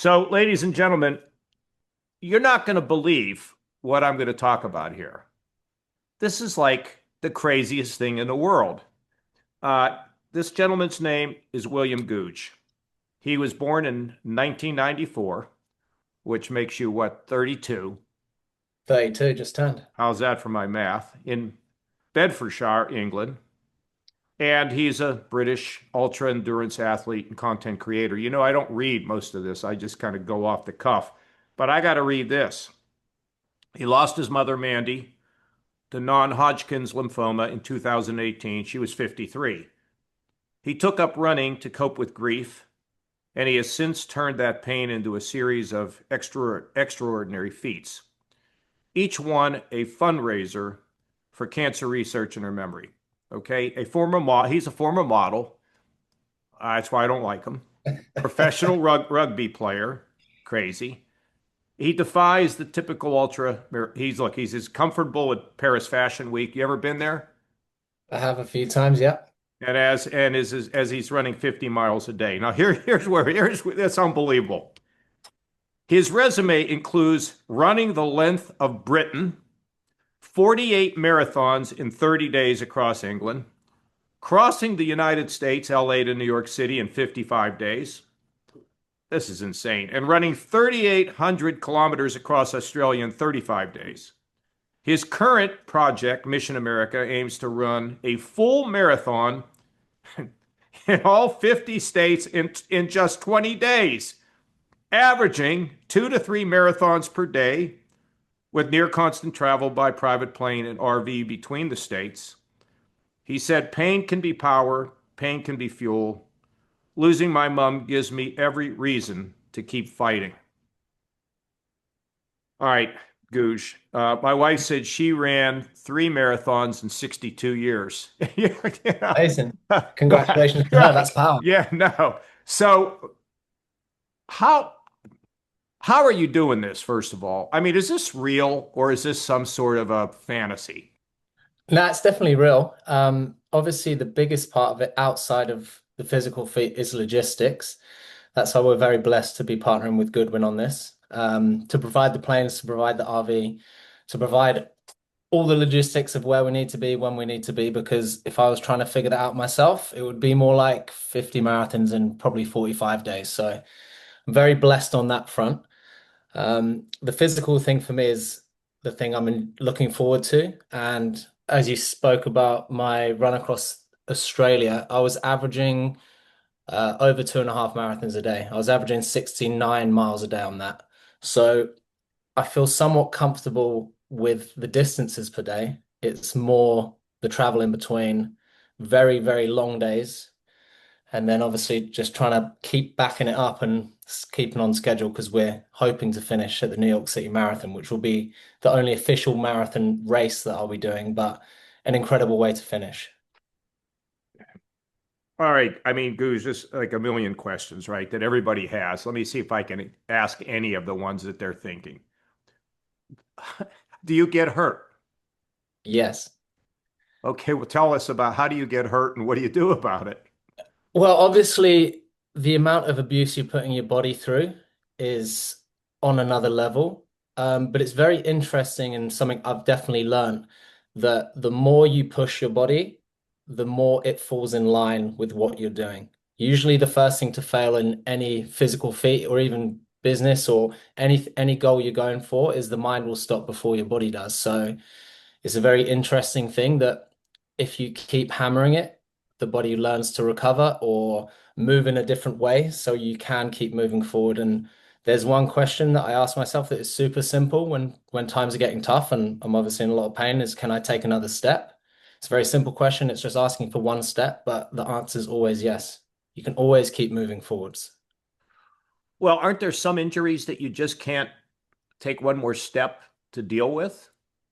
So, ladies and gentlemen, you're not going to believe what I'm going to talk about here. This is like the craziest thing in the world. Uh, this gentleman's name is William Goodge. He was born in 1994, which makes you what, 32? 32 just turned. How's that for my math? In Bedfordshire, England. And he's a British ultra endurance athlete and content creator. You know, I don't read most of this, I just kind of go off the cuff. But I got to read this. He lost his mother, Mandy, to non-Hodgkin's lymphoma in 2018. She was 53. He took up running to cope with grief, and he has since turned that pain into a series of extraordinary feats, each one a fundraiser for cancer research in her memory. Okay, he's a former model. That's why I don't like him. Professional rugby player, crazy. He defies the typical ultra. He's as comfortable at Paris Fashion Week. You ever been there? I have a few times, yeah. And as he's running 50 miles a day. Now here's that's unbelievable. His resume includes running the length of Britain, 48 marathons in 30 days across England, crossing the United States, LA to New York City in 55 days. This is insane. And running 3,800 kilometers across Australia in 35 days. His current project, Mission America, aims to run a full marathon in all 50 states in just 20 days, averaging 2 to 3 marathons per day with near constant travel by private plane and RV between the states. He said, pain can be power, pain can be fuel. Losing my mom gives me every reason to keep fighting. All right, Goosh. My wife said she ran 3 marathons in 62 years. Yeah. Amazing. Congratulations to her. Right. That's power. Yeah, no. So how how are you doing this, first of all? I mean, is this real or is this some sort of a fantasy? No, it's definitely real. Obviously, the biggest part of it outside of the physical feat is logistics. That's why we're very blessed to be partnering with Goodwin on this, to provide the planes, to provide the RV, to provide all the logistics of where we need to be, when we need to be, because if I was trying to figure that out myself, it would be more like 50 marathons in probably 45 days. So I'm very blessed on that front. The physical thing for me is the thing looking forward to. And as you spoke about my run across Australia, I was averaging over 2.5 marathons a day. I was averaging 69 miles a day on that. So I feel somewhat comfortable with the distances per day. It's more the travel in between, very, very long days. And then obviously just trying to keep backing it up and keeping on schedule because we're hoping to finish at the New York City Marathon, which will be the only official marathon race that I'll be doing, but an incredible way to finish. All right. I mean, Goose, just like a million questions, right, that everybody has. Let me see if I can ask any of the ones that they're thinking. Do you get hurt? Yes. Okay, well, tell us about how do you get hurt and what do you do about it? Well, obviously, the amount of abuse you're putting your body through is on another level. But it's very interesting and something I've definitely learned that the more you push your body, the more it falls in line with what you're doing. Usually, the first thing to fail in any physical feat or even business or any goal you're going for is the mind will stop before your body does. So it's a very interesting thing that if you keep hammering it, the body learns to recover or move in a different way so you can keep moving forward. And there's one question that I ask myself that is super simple when times are getting tough and I'm obviously in a lot of pain is can I take another step? It's a very simple question. It's just asking for one step, but the answer is always yes. You can always keep moving forwards. Well, aren't there some injuries that you just can't take one more step to deal with?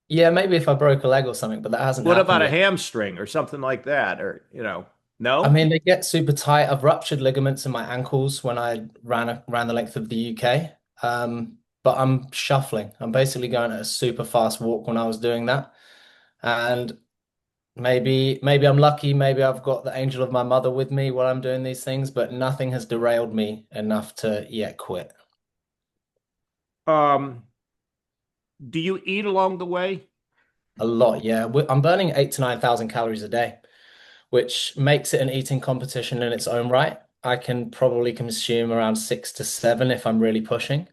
Yeah, maybe if I broke a leg or something, but that hasn't What happened about a yet. hamstring or something like that? Or, I no? mean, they get super tight. I've ruptured ligaments in my ankles when I ran the length of the UK. But I'm shuffling. I'm basically going at a super fast walk when I was doing that. And maybe I'm lucky. Maybe I've got the angel of my mother with me while I'm doing these things, but nothing has derailed me enough to yet quit. Um, do you eat along the way? A lot, yeah. I'm burning 8 to 9,000 calories a day, which makes it an eating competition in its own right. I can probably consume around 6 to 7 if I'm really pushing.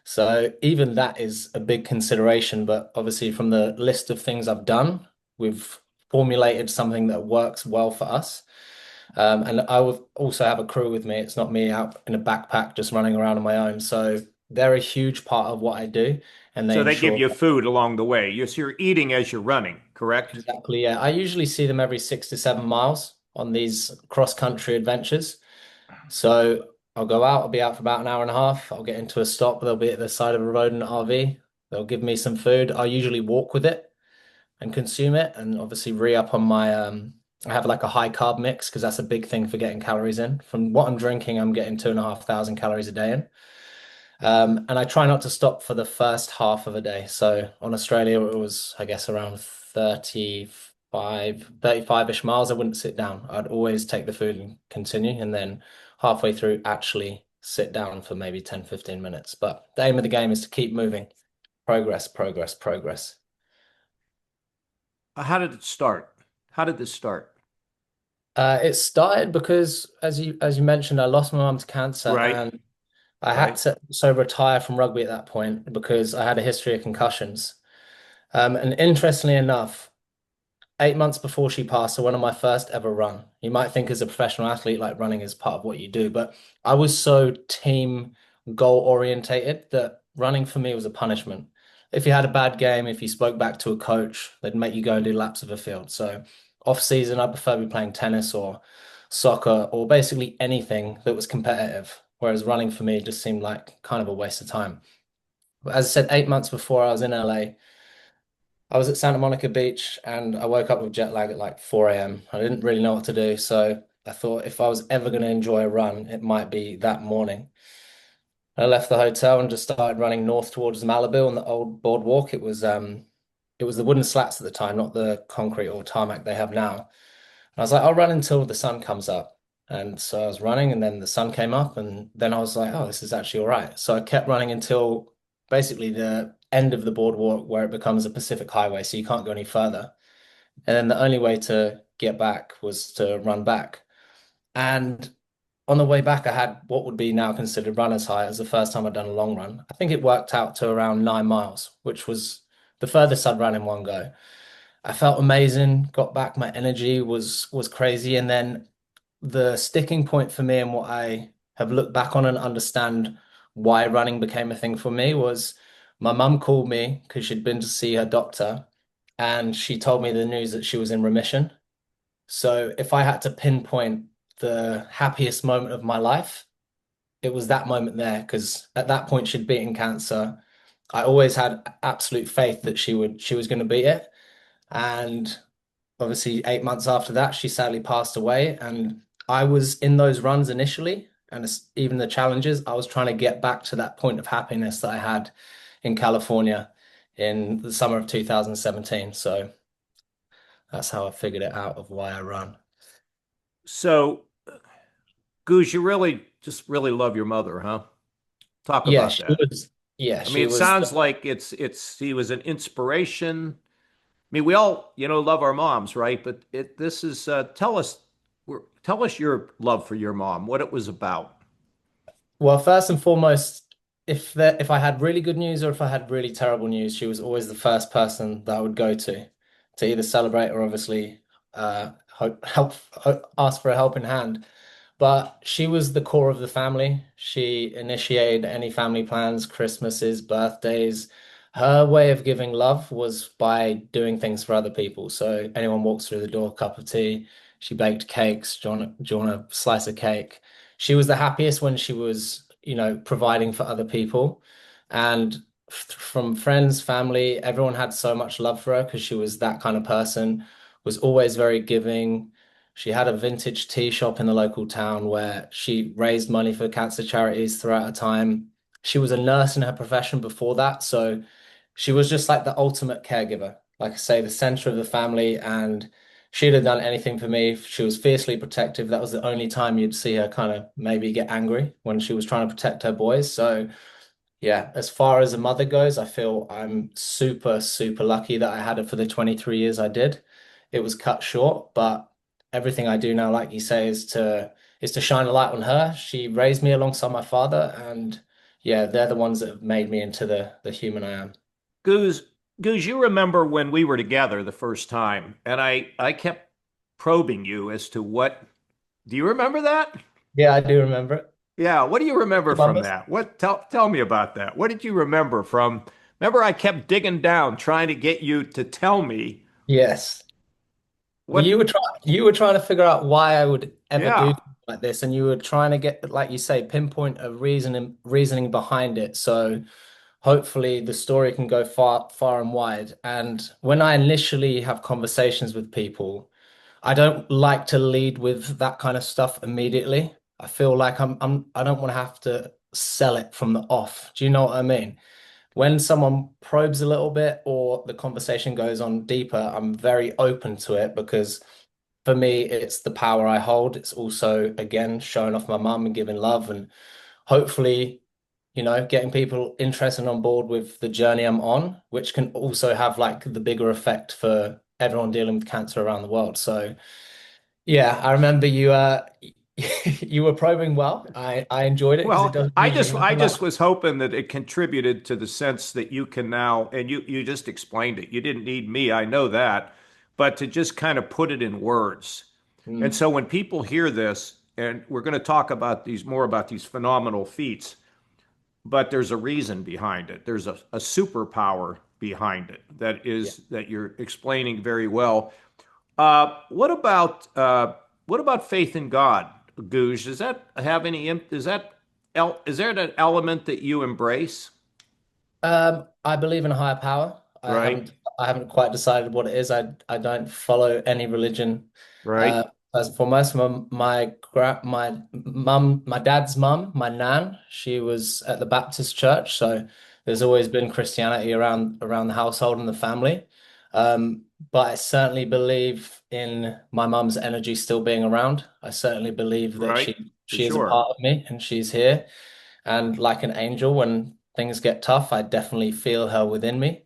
So even that is a big consideration. But obviously, from the list of things I've done, we've formulated something that works well for us. And I will also have a crew with me. It's not me out in a backpack just running around on my own. So they're a huge part of what I do, and they So they give ensure you food along the way. You're eating as you're running, correct? exactly. Yeah, I usually see them every 6 to 7 miles on these cross-country adventures. So I'll go out. I'll be out for about an hour and a half. I'll get into a stop. They'll be at the side of a road in an RV. They'll give me some food. I'll usually walk with it and consume it, and obviously re-up on my I have like a high carb mix because that's a big thing for getting calories in. From what I'm drinking, I'm getting 2,500 calories a day in. And I try not to stop for the first half of a day. So on Australia, it was, I guess, around 35-ish miles. I wouldn't sit down. I'd always take the food and continue, and then halfway through, actually sit down for maybe 10, 15 minutes. But the aim of the game is to keep moving. Progress, progress, progress. How did it start? How did this start? It started because, as you mentioned, I lost my mum to cancer, Right, and I had right. to retire from rugby at that point because I had a history of concussions. And interestingly enough, 8 months before she passed, so one of my first ever run. You might think as a professional athlete, like running is part of what you do, but I was so team goal orientated that running for me was a punishment. If you had a bad game, if you spoke back to a coach, they'd make you go and do laps of a field. So off season, I prefer to be playing tennis or soccer or basically anything that was competitive. Whereas running for me just seemed like kind of a waste of time. But as I said, 8 months before I was in LA, I was at Santa Monica Beach and I woke up with jet lag at like 4 a.m. I didn't really know what to do. So I thought if I was ever going to enjoy a run, it might be that morning. I left the hotel and just started running north towards Malibu on the old boardwalk. It was the wooden slats at the time, not the concrete or tarmac they have now. And I was like, I'll run until the sun comes up. And so I was running and then the sun came up and then I was like, oh, this is actually all right. So I kept running until basically the end of the boardwalk where it becomes a Pacific highway, so you can't go any further. And then the only way to get back was to run back. And on the way back, I had what would be now considered runner's high. It was the first time I'd done a long run. I think it worked out to around 9 miles, which was the furthest I'd run in one go. I felt amazing, got back, my energy was crazy. And then the sticking point for me and what I have looked back on and understand why running became a thing for me was my mum called me because she'd been to see her doctor and she told me the news that she was in remission. So if I had to pinpoint the happiest moment of my life, it was that moment there because at that point she'd beaten cancer. I always had absolute faith that she was going to beat it. And obviously 8 months after that, she sadly passed away. And I was in those runs initially, and even the challenges, I was trying to get back to that point of happiness that I had in California in the summer of 2017. So that's how I figured it out of why I run. So, Goose, you really just really love your mother, huh? Talk Yeah, about she that. was. Yeah, I mean, she it was. sounds like it's he was an inspiration. I mean, we all, love our moms, right? But this is tell us your love for your mom, what it was about. Well, first and foremost, if I had really good news or if I had really terrible news, she was always the first person that I would go to either celebrate or obviously ask for a helping hand. But she was the core of the family. She initiated any family plans, Christmases, birthdays. Her way of giving love was by doing things for other people. So anyone walks through the door, cup of tea. She baked cakes. Do you want a slice of cake? She was the happiest when she was, providing for other people. And from friends, family, everyone had so much love for her because she was that kind of person, was always very giving. She had a vintage tea shop in the local town where she raised money for cancer charities throughout her time. She was a nurse in her profession before that, so she was just like the ultimate caregiver. Like I say, the center of the family, and she'd have done anything for me. She was fiercely protective. That was the only time you'd see her kind of maybe get angry when she was trying to protect her boys. So Yeah, as far as a mother goes, I feel I'm super, super lucky that I had her for the 23 years I did. It was cut short, but everything I do now, like you say, is to shine a light on her. She raised me alongside my father, and yeah, they're the ones that have made me into the human I am. Goose, Goose, you remember when we were together the first time, and I kept probing you as to what, do you remember that? Yeah, I do remember it. Yeah, what do you remember from Columbus? that? What tell me about that. What did you remember from? Remember I kept digging down trying to get you to tell me Yes. Well, what you were trying to figure out why I would ever do yeah. something like this, and you were trying to get, like you say, pinpoint a reasoning behind it. So hopefully the story can go far, far and wide. And when I initially have conversations with people, I don't like to lead with that kind of stuff immediately. I feel like I don't want to have to sell it from the off. Do you know what I mean? When someone probes a little bit or the conversation goes on deeper, I'm very open to it because for me, it's the power I hold. It's also, again, showing off my mum and giving love and hopefully, getting people interested and on board with the journey I'm on, which can also have like the bigger effect for everyone dealing with cancer around the world. So yeah, I remember you you were probing well. I enjoyed it because it Well, doesn't I usually just I happen that way. just was hoping that it contributed to the sense that you can now, and you just explained it. You didn't need me, I know that, but to just kind of put it in words. And Mm, so when people hear this, and we're going to talk about these more about these phenomenal feats, but there's a reason behind it. There's a superpower behind it that yeah. is that you're explaining very well. What about faith in God, Goose? Does that have any? Is there an element that you embrace? I believe in a higher power. Right, I haven't quite decided what it is. I don't follow any religion. right, Uh, First and foremost, my mum, my dad's mum, my nan, she was at the Baptist church, so there's always been Christianity around the household and the family. But I certainly believe in my mum's energy still being around. I certainly believe that right, for she is a sure. part of me and she's here. And like an angel, when things get tough, I definitely feel her within me.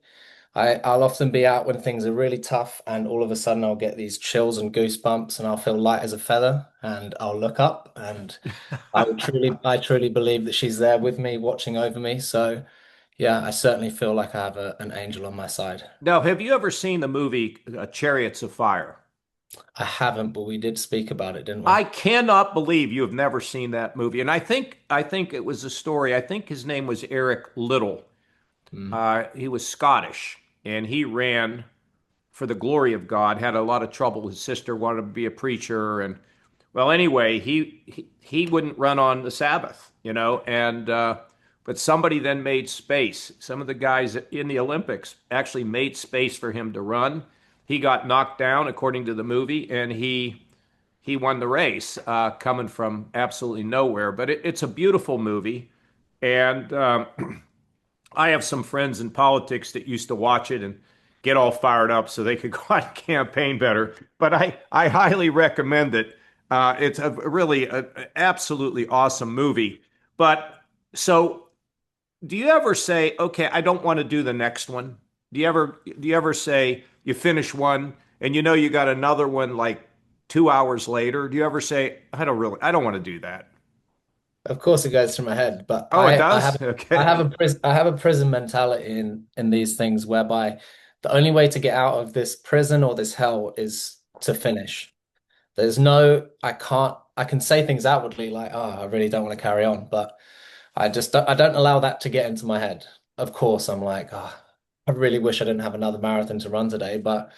I'll often be out when things are really tough, and all of a sudden I'll get these chills and goosebumps, and I'll feel light as a feather, and I'll look up, and I truly believe that she's there with me, watching over me. So, yeah, I certainly feel like I have an angel on my side. Now, have you ever seen the movie Chariots of Fire? I haven't, but we did speak about it, didn't we? I cannot believe you have never seen that movie. And I think it was a story. I think his name was Eric Little. Mm, He was Scottish, and he ran for the glory of God. Had a lot of trouble. His sister wanted to be a preacher, and well, anyway, he wouldn't run on the Sabbath, and but somebody then made space. Some of the guys in the Olympics actually made space for him to run. He got knocked down, according to the movie, and he won the race, coming from absolutely nowhere. But it's a beautiful movie, and I have some friends in politics that used to watch it and get all fired up so they could go out and campaign better. But I highly recommend it. It's a really absolutely awesome movie. But so, do you ever say, okay, I don't want to do the next one? Do you ever say you finish one and you know you got another one like 2 hours later? Do you ever say, I don't want to do that? of course, it goes through my head, but Oh, it does? I have Okay. I have a prison mentality in these things whereby the only way to get out of this prison or this hell is to finish. There's no, I can say things outwardly like, oh, I really don't want to carry on, but I don't allow that to get into my head. Of course, I'm like, oh, I really wish I didn't have another marathon to run today, but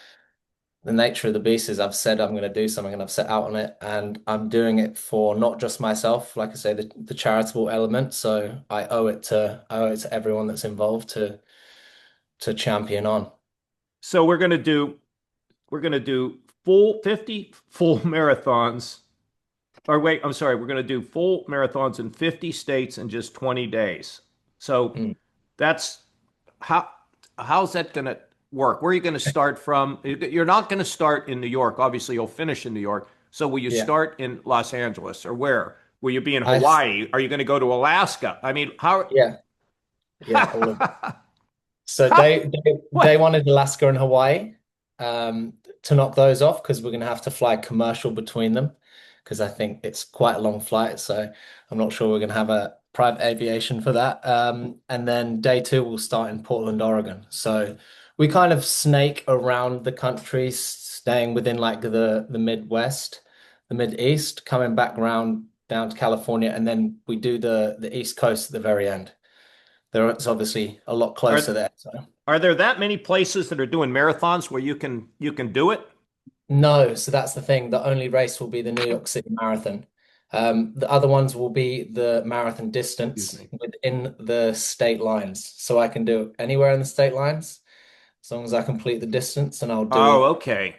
the nature of the beast is I've said I'm going to do something and I've set out on it and I'm doing it for not just myself, like I say, the charitable element. So I owe it to everyone that's involved to champion on. So we're gonna do full 50 full marathons. Or wait, I'm sorry, we're gonna do full marathons in 50 states in just 20 days. So Mm. that's how how's that gonna work? Where are you gonna start from? You're not gonna start in New York. Obviously, you'll finish in New York. So will you Yeah. start in Los Angeles or where? Will you be in I Hawaii? Are you gonna go to Alaska? I mean, how yeah. Yeah, all of So day one is Alaska and Hawaii. To knock those off because we're going to have to fly commercial between them because I think it's quite a long flight. So I'm not sure we're going to have a private aviation for that. And then day two will start in Portland, Oregon. So we kind of snake around the country, staying within like the Midwest, the Mid-East, coming back around down to California, and then we do the East Coast at the very end. It's obviously a lot closer Are there. So. are there that many places that are doing marathons where you can do it? No, so that's the thing. The only race will be the New York City Marathon. The other ones will be the marathon Excuse distance me. within the state lines. So I can do it anywhere in the state lines as long as I complete the distance and I'll Oh, do, okay.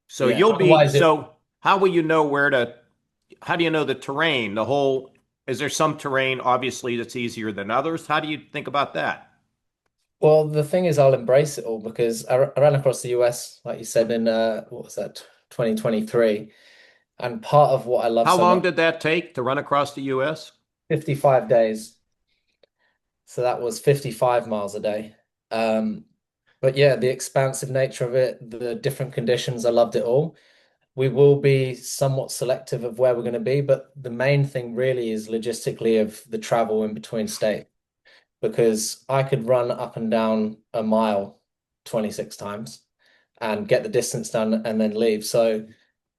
So yeah. you'll be Otherwise, it, so how will you know where to how do you know the terrain? The whole is there some terrain obviously that's easier than others? How do you think about that? well, the thing is, I'll embrace it all because I ran across the US, like you said, in what was that, 2023. And part of what I love How so long much, did that take to run across the US? 55 days. So that was 55 miles a day. Um, but yeah, the expansive nature of it, the different conditions, I loved it all. We will be somewhat selective of where we're going to be, but the main thing really is logistically of the travel in between state because I could run up and down a mile 26 times and get the distance done and then leave. So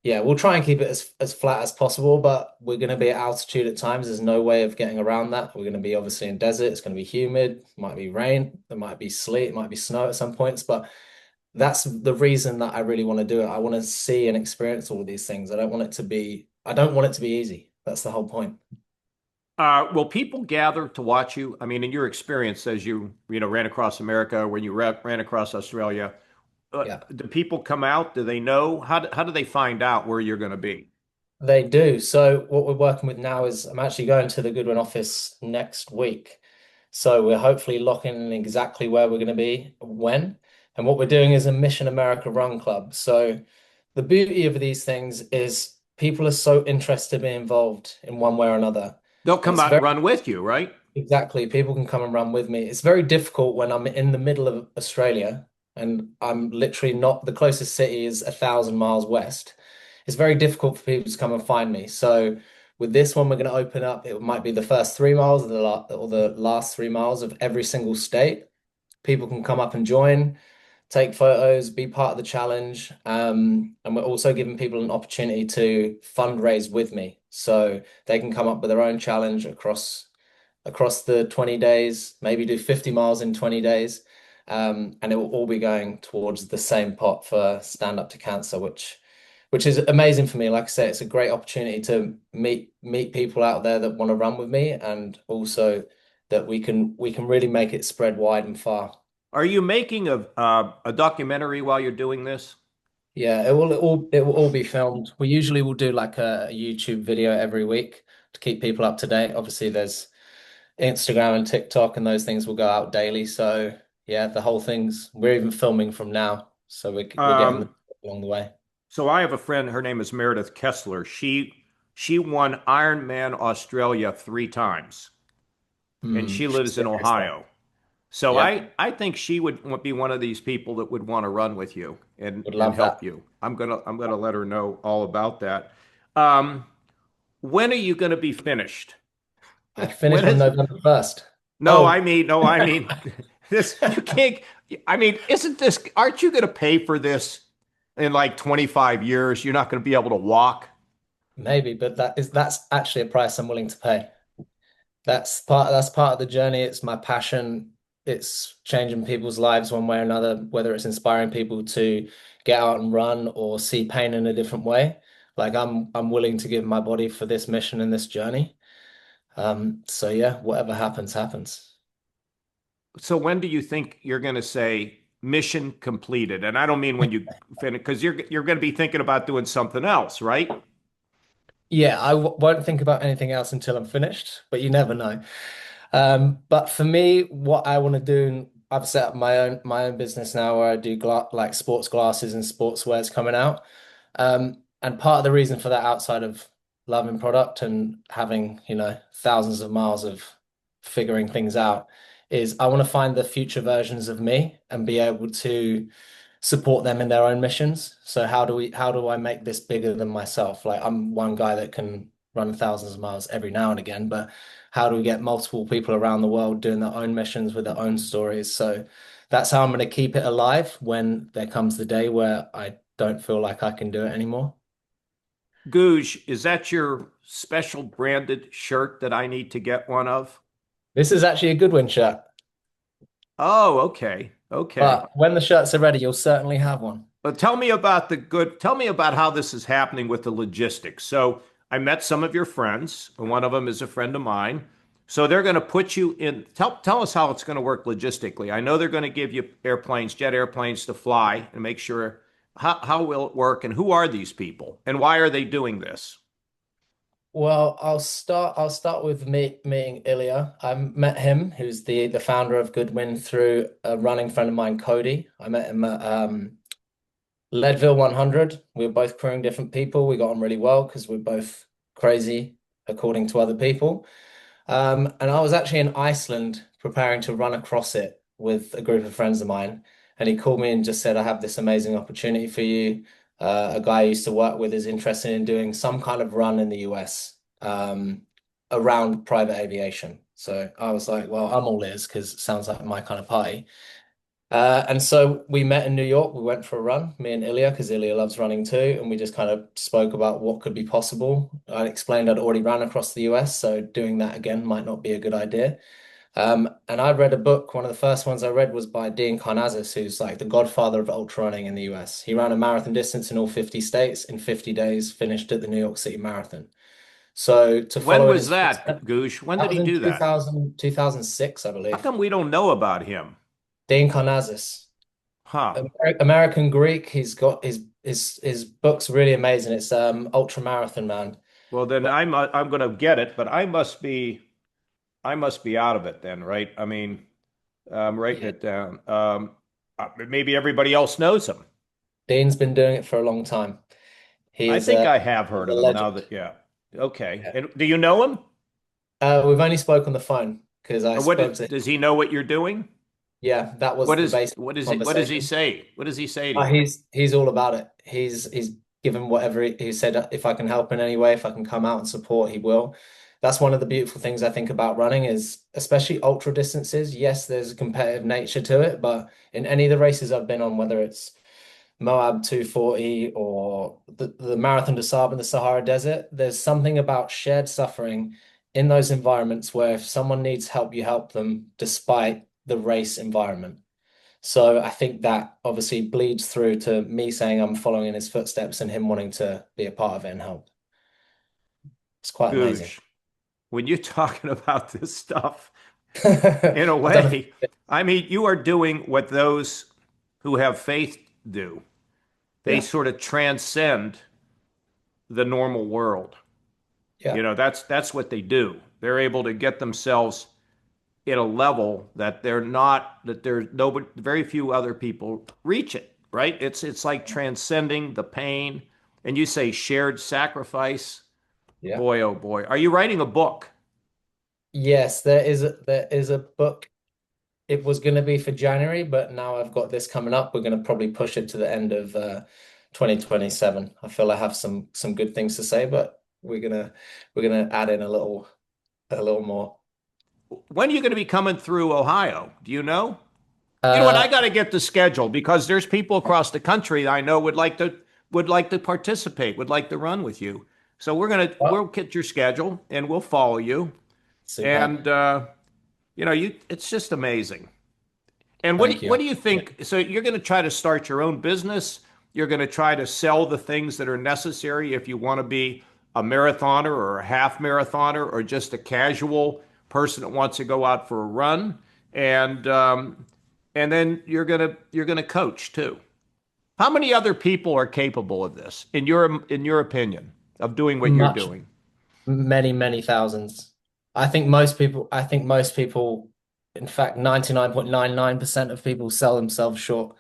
yeah, we'll try and keep it as flat as possible, but we're going to be at altitude at times. There's no way of getting around that. We're going to be obviously in desert. It's going to be humid. Might be rain. There might be sleet. It might be snow at some points. But that's the reason that I really want to do it. I want to see and experience all of these things. I don't want it to be easy. That's the whole point. Will people gather to watch you? I mean, in your experience as you ran across America, when you ran across Australia, Yeah. do people come out? Do they know? How do they find out where you're going to be? They do. So what we're working with now is I'm actually going to the Goodwin office next week. So we're hopefully locking in exactly where we're going to be when. And what we're doing is a Mission America Run Club. So the beauty of these things is people are so interested to be involved in one way or another. They'll And come it's out and very run with you, right? exactly, people can come and run with me. It's very difficult when I'm in the middle of Australia and I'm literally not, the closest city is 1,000 miles west. It's very difficult for people to come and find me. So with this one, we're going to open up. It might be the first 3 miles or the last 3 miles of every single state. People can come up and join, take photos, be part of the challenge. And we're also giving people an opportunity to fundraise with me. So they can come up with their own challenge across the 20 days, maybe do 50 miles in 20 days. And it will all be going towards the same pot for Stand Up to Cancer, which is amazing for me. Like I say, it's a great opportunity to meet people out there that want to run with me, and also that we can really make it spread wide and far. Are you making a documentary while you're doing this? Yeah, it will all be filmed. We usually will do like a YouTube video every week to keep people up to date. Obviously, there's Instagram and TikTok, and those things will go out daily. So yeah, the whole thing's we're even filming from now, so we're getting Um, them along the way. so I have a friend. Her name is Meredith Kessler. She won Ironman Australia 3 times, and she She's lives in serious though. Ohio. So Yeah, I think she would be one of these people that would want to run with you would and love help that. you. I'm gonna let her know all about that. Um, when are you going to be finished? I finish When on is November 1st. No, I Oh, mean, no, I mean, this, you can't, I mean, aren't you going to pay for this in like 25 years? You're not going to be able to walk. maybe, but that's actually a price I'm willing to pay. That's part of the journey. It's my passion. It's changing people's lives one way or another, whether it's inspiring people to get out and run or see pain in a different way. Like I'm willing to give my body for this mission and this journey. So yeah, whatever happens, happens. So when do you think you're going to say mission completed? And I don't mean when you finish, because you're going to be thinking about doing something else, right? Yeah, I w won't think about anything else until I'm finished, but you never know. But for me, what I want to do, I've set up my own business now where I do like sports glasses and sportswear's coming out. And part of the reason for that, outside of loving product and having, thousands of miles of figuring things out, is I want to find the future versions of me and be able to support them in their own missions. So how do I make this bigger than myself? Like I'm one guy that can run thousands of miles every now and again, but how do we get multiple people around the world doing their own missions with their own stories? So that's how I'm going to keep it alive when there comes the day where I don't feel like I can do it anymore. Goodge, is that your special branded shirt that I need to get one of? This is actually a Goodwin shirt, Oh, okay. Okay. but when the shirts are ready, you'll certainly have one. But tell me about how this is happening with the logistics. So I met some of your friends, and one of them is a friend of mine. So they're going to put you in, tell us how it's going to work logistically. I know they're going to give you airplanes, jet airplanes to fly and make sure how will it work and who are these people and why are they doing this? Well, I'll start with meeting Ilya. I met him, who's the founder of Goodwin, through a running friend of mine, Cody. I met him at Leadville 100. We were both crewing different people. We got on really well because we're both crazy, according to other people. And I was actually in Iceland preparing to run across it with a group of friends of mine. And he called me and just said, I have this amazing opportunity for you. A guy I used to work with is interested in doing some kind of run in the US around private aviation. So I was like, well, I'm all ears because it sounds like my kind of party. And so we met in New York. We went for a run, me and Ilya, because Ilya loves running too. And we just kind of spoke about what could be possible. I explained I'd already ran across the US, so doing that again might not be a good idea. And I read a book. One of the first ones I read was by Dean Karnazes, who's like the godfather of ultra running in the US. He ran a marathon distance in all 50 states in 50 days, finished at the New York City Marathon. So to When follow in was his footsteps, that, Goosh? When that did was he in do that? 2006, I How believe. come we don't know about him? Dean Karnazes. Huh. American Greek. He's got his book's really amazing. It's ultra marathon man. Well, then But I'm going to get it, but I must be out of it then, right? I mean, I'm writing yeah, it down. Maybe everybody else knows him. Dean's been doing it for a long time. He I is think I have he's heard a of him now legend. that, yeah. Okay. Yeah. And do you know him? We've only spoke on the phone because I Or spoke to him. does he know what you're doing? Yeah, that was the base What does he conversation. say? What does he say to you? He's all about it. He's given whatever he said. If I can help in any way, if I can come out and support, he will. That's one of the beautiful things I think about running is especially ultra distances. Yes, there's a competitive nature to it, but in any of the races I've been on, whether it's Moab 240 or the Marathon des Sables in the Sahara Desert, there's something about shared suffering in those environments where if someone needs help, you help them despite the race environment. So I think that obviously bleeds through to me saying I'm following in his footsteps and him wanting to be a part of it and help. It's quite amazing. Goosh, when you're talking about this stuff, in a I've done a way, I mean, you are doing what those who have faith do. They yeah, sort of transcend the normal world. yeah, That's what they do. They're able to get themselves at a level that there's nobody, very few other people reach it, right? It's like transcending the pain. And you say shared sacrifice. yeah. Boy, oh boy. Are you writing a book? Yes, there is a book. It was going to be for January, but now I've got this coming up. We're going to probably push it to the end of 2027. I feel I have some good things to say, but we're gonna add in a little more. When are you going to be coming through Ohio? Do you know? You know what? I Uh, got to get the schedule because there's people across the country I know would like to participate, would like to run with you. So we'll well, get your schedule and we'll follow you. superb. And it's just amazing. And Thank you. what do you think? So you're going to try to start your own business. You're going to try to sell the things that are necessary if you want to be a marathoner or a half marathoner or just a casual person that wants to go out for a run. And then you're gonna coach too. How many other people are capable of this, in your opinion, of doing what you're Much, doing? many thousands. I think most people, in fact, 99.99% of people sell themselves short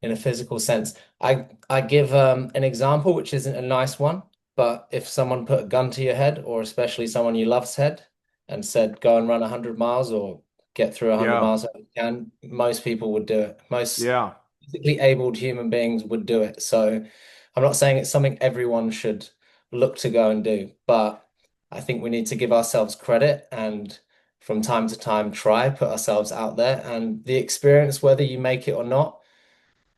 in a physical sense. I give an example, which isn't a nice one, but if someone put a gun to your head, or especially someone you love's head, and said, go and run 100 miles or get through 100 Yeah. miles if you can, most people would do it. Most Yeah. physically abled human beings would do it. So I'm not saying it's something everyone should look to go and do, but I think we need to give ourselves credit and from time to time try, put ourselves out there. And the experience, whether you make it or not,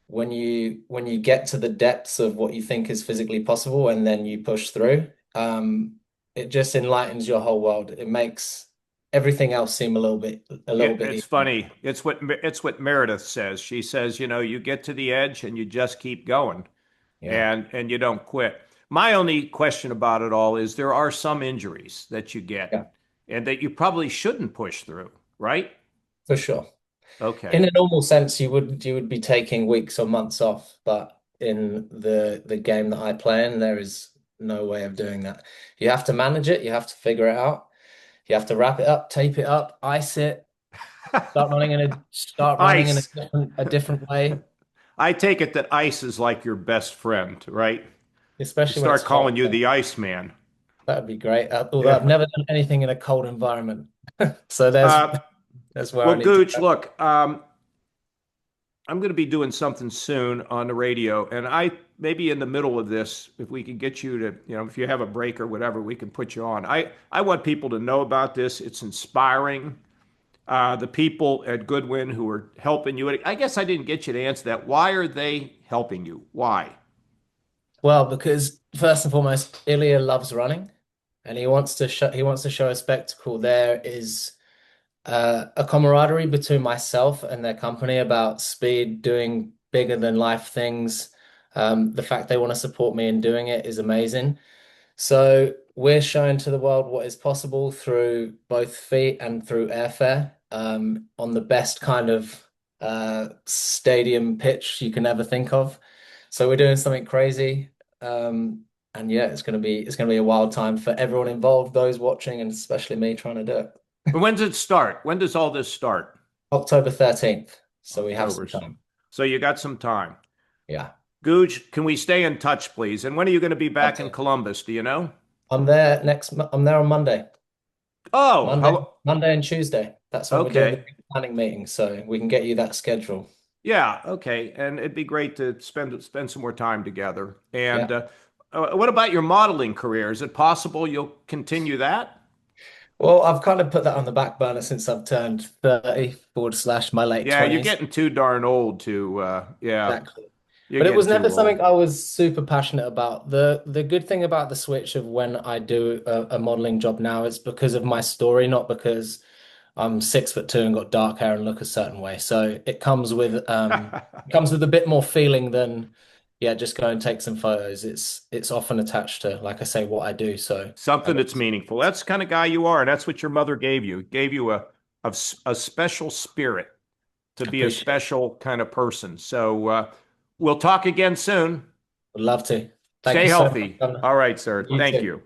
when you get to the depths of what you think is physically possible and then you push through, it just enlightens your whole world. It makes everything else seem a little bit It's easier. funny. It's what Meredith says. She says, you get to the edge and you just keep going Yeah, and you don't quit. My only question about it all is there are some injuries that you get yeah, and that you probably shouldn't push through, right? for sure. In Okay. a normal sense, you would be taking weeks or months off, but in the game that I play in, there is no way of doing that. You have to manage it, you have to figure it out, you have to wrap it up, tape it up, ice it, start running in Ice. a different way, I take it that ice is like your best friend, right? You especially when it's start hot. calling you the Iceman. That would be great. Although Yeah. I've never done anything in a cold environment, so there's Uh, that's where I well, need to Gooch, go. look, I'm going to be doing something soon on the radio, and I maybe in the middle of this, if we can get you to, if you have a break or whatever, we can put you on. I want people to know about this. It's inspiring. The people at Goodwin who are helping you. I guess I didn't get you to answer that. Why are they helping you? Why? Well, because first and foremost, Ilya loves running, and he wants to show a spectacle. There is a camaraderie between myself and their company about speed, doing bigger than life things. The fact they want to support me in doing it is amazing. So we're showing to the world what is possible through both feet and through airfare, on the best kind of stadium pitch you can ever think of. So we're doing something crazy. And yeah, it's gonna be a wild time for everyone involved, those watching, and especially me trying to do it. And when does it start? When does all this start? October 13th. So we have some October. time. So you got some time. Yeah. Gooch, can we stay in touch, please? And when are you going to be Love back in to. Columbus? Do you know? I'm there on Monday. Oh, Monday, how? Monday and Tuesday. That's when we're doing the Okay. big planning meeting, so we can get you that schedule. Yeah, okay. And it'd be great to spend some more time together. And Yeah. what about your modeling career? Is it possible you'll continue that? Well, I've kind of put that on the back burner since I've turned 30 forward slash my late Yeah, you're 20s. getting too darn old to, yeah, Exactly. you're But it getting was never too old. something I was super passionate about. The good thing about the switch of when I do a modeling job now is because of my story, not because I'm 6'2" and got dark hair and look a certain way. So it comes with a bit more feeling than yeah, just go and take some photos. It's often attached to, like I say, what I do. So I Something got that's meaningful. That's the kind of guy you are, and that's what your mother gave you. Gave you a special spirit to be a appreciate it. special kind of person. So we'll talk again soon. Would love to. Thank Stay you so much, healthy. Governor. All right, sir. You Thank too. you.